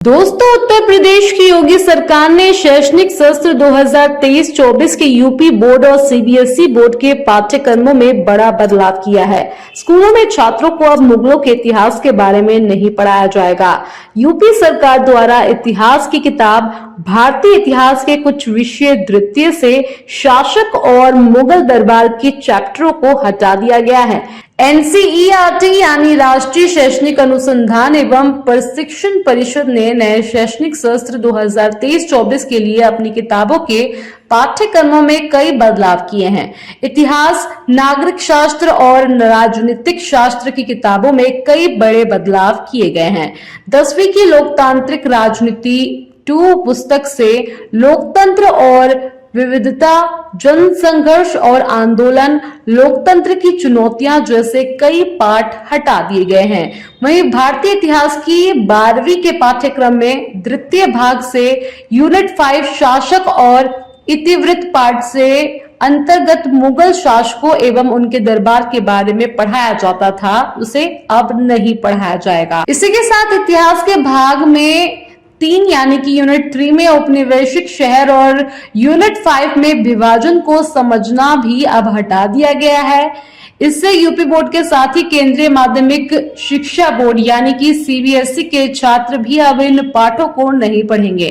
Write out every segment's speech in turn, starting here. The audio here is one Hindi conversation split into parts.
दोस्तों, उत्तर प्रदेश की योगी सरकार ने शैक्षणिक सत्र 2023-24 के यूपी बोर्ड और सीबीएसई बोर्ड के पाठ्यक्रमों में बड़ा बदलाव किया है। स्कूलों में छात्रों को अब मुगलों के इतिहास के बारे में नहीं पढ़ाया जाएगा। यूपी सरकार द्वारा इतिहास की किताब भारतीय इतिहास के कुछ विषय द्वितीय से शासक और मुगल दरबार के चैप्टरों को हटा दिया गया है। एनसीईआरटी यानी राष्ट्रीय शैक्षणिक अनुसंधान एवं प्रशिक्षण परिषद ने नए शैक्षणिक सत्र 2023-24 के लिए अपनी किताबों के पाठ्यक्रमों में कई बदलाव किए हैं। इतिहास, नागरिक शास्त्र और राजनीतिक शास्त्र की किताबों में कई बड़े बदलाव किए गए हैं। 10वीं की लोकतांत्रिक राजनीति 2 पुस्तक से लोकतंत्र और विविधता, जनसंघर्ष और आंदोलन, लोकतंत्र की चुनौतियां जैसे कई पाठ हटा दिए गए हैं। वहीं भारतीय इतिहास की 12वीं के पाठ्यक्रम में द्वितीय भाग से यूनिट 5 शासक और इतिवृत्त पाठ से अंतर्गत मुगल शासकों एवं उनके दरबार के बारे में पढ़ाया जाता था, उसे अब नहीं पढ़ाया जाएगा। इसी के साथ इतिहास के भाग में 3 यानी कि यूनिट 3 में औपनिवेशिक शहर और यूनिट 5 में विभाजन को समझना भी अब हटा दिया गया है। इससे यूपी बोर्ड के साथ ही केंद्रीय माध्यमिक शिक्षा बोर्ड यानी कि सीबीएसई के छात्र भी अब इन पाठों को नहीं पढ़ेंगे।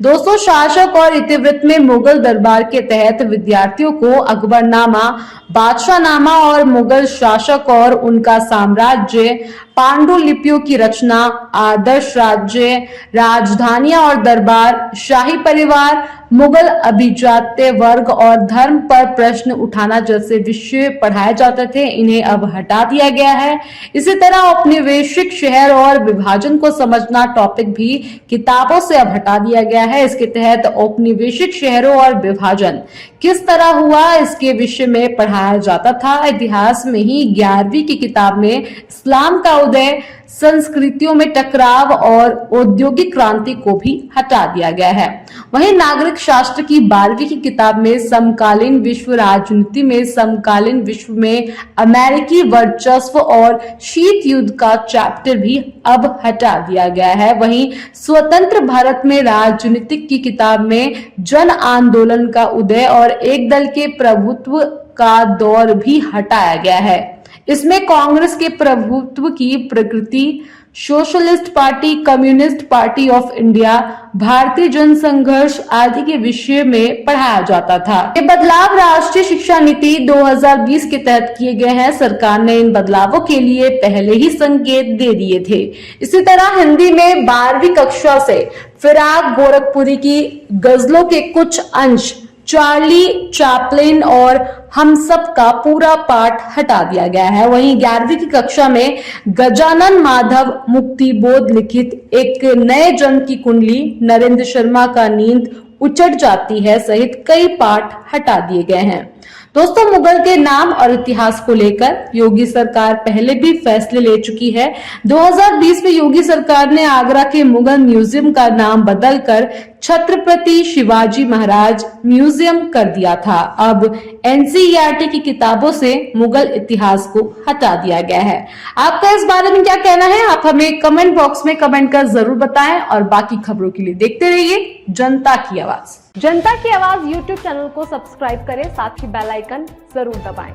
दोस्तों, शासक और इतिवृत्त में मुगल दरबार के तहत विद्यार्थियों को अकबरनामा, बादशाहनामा और मुगल शासक और उनका साम्राज्य, पांडुलिपियों की रचना, आदर्श राज्य, राजधानियां और दरबार, शाही परिवार, मुगल अभिजात्य वर्ग और धर्म पर प्रश्न उठाना जैसे विषय पढ़ाए जाते थे, इन्हें अब हटा दिया गया है। इसी तरह औपनिवेशिक शहर और विभाजन को समझना टॉपिक भी किताबों से अब हटा दिया गया है। इसके तहत औपनिवेशिक शहरों और विभाजन किस तरह हुआ, इसके विषय में पढ़ाया जाता था। इतिहास में ही 11वीं की किताब में इस्लाम का उदय, संस्कृतियों में टकराव और औद्योगिक क्रांति को भी हटा दिया गया है। वहीं नागरिक शास्त्र की 12वीं की किताब में समकालीन विश्व राजनीति में समकालीन विश्व में अमेरिकी वर्चस्व और शीत युद्ध का चैप्टर भी अब हटा दिया गया है। वहीं स्वतंत्र भारत में राजनीतिक की किताब में जन आंदोलन का उदय और एक दल के प्रभुत्व का दौर भी हटाया गया है। इसमें कांग्रेस के प्रभुत्व की प्रकृति, socialist party, communist party of India, भारतीय जनसंघर्ष आदि के विषय में पढ़ाया जाता था। ये बदलाव राष्ट्रीय शिक्षा नीति 2020 के तहत किए गए हैं। सरकार ने इन बदलावों के लिए पहले ही संकेत दे दिए थे। इसी तरह हिंदी में 12वीं कक्षा से फिराक गोरखपुरी की गजलों के कुछ अंश, चार्ली चैपलिन और हम सब का पूरा पाठ हटा दिया गया है। वहीं 11वीं की कक्षा में गजानन माधव मुक्तिबोध लिखित एक नए जन्म की कुंडली, नरेंद्र शर्मा का नींद उचट जाती है सहित कई पाठ हटा दिए गए हैं। दोस्तों, मुगल के नाम और इतिहास को लेकर योगी सरकार पहले भी फैसले ले चुकी है। 2020 में योगी सरकार ने आगरा के मुगल म्यूजियम का नाम बदलकर छत्रपति शिवाजी महाराज म्यूजियम कर दिया था। अब एनसीईआरटी की किताबों से मुगल इतिहास को हटा दिया गया है। आपका इस बारे में क्या कहना है? आप हमें कमेंट बॉक्स में कमेंट कर जरूर बताएं और बाकी खबरों के लिए देखते रहिए जनता की आवाज। जनता की आवाज यूट्यूब चैनल को सब्सक्राइब करें, साथ ही बेल आइकन जरूर दबाएं।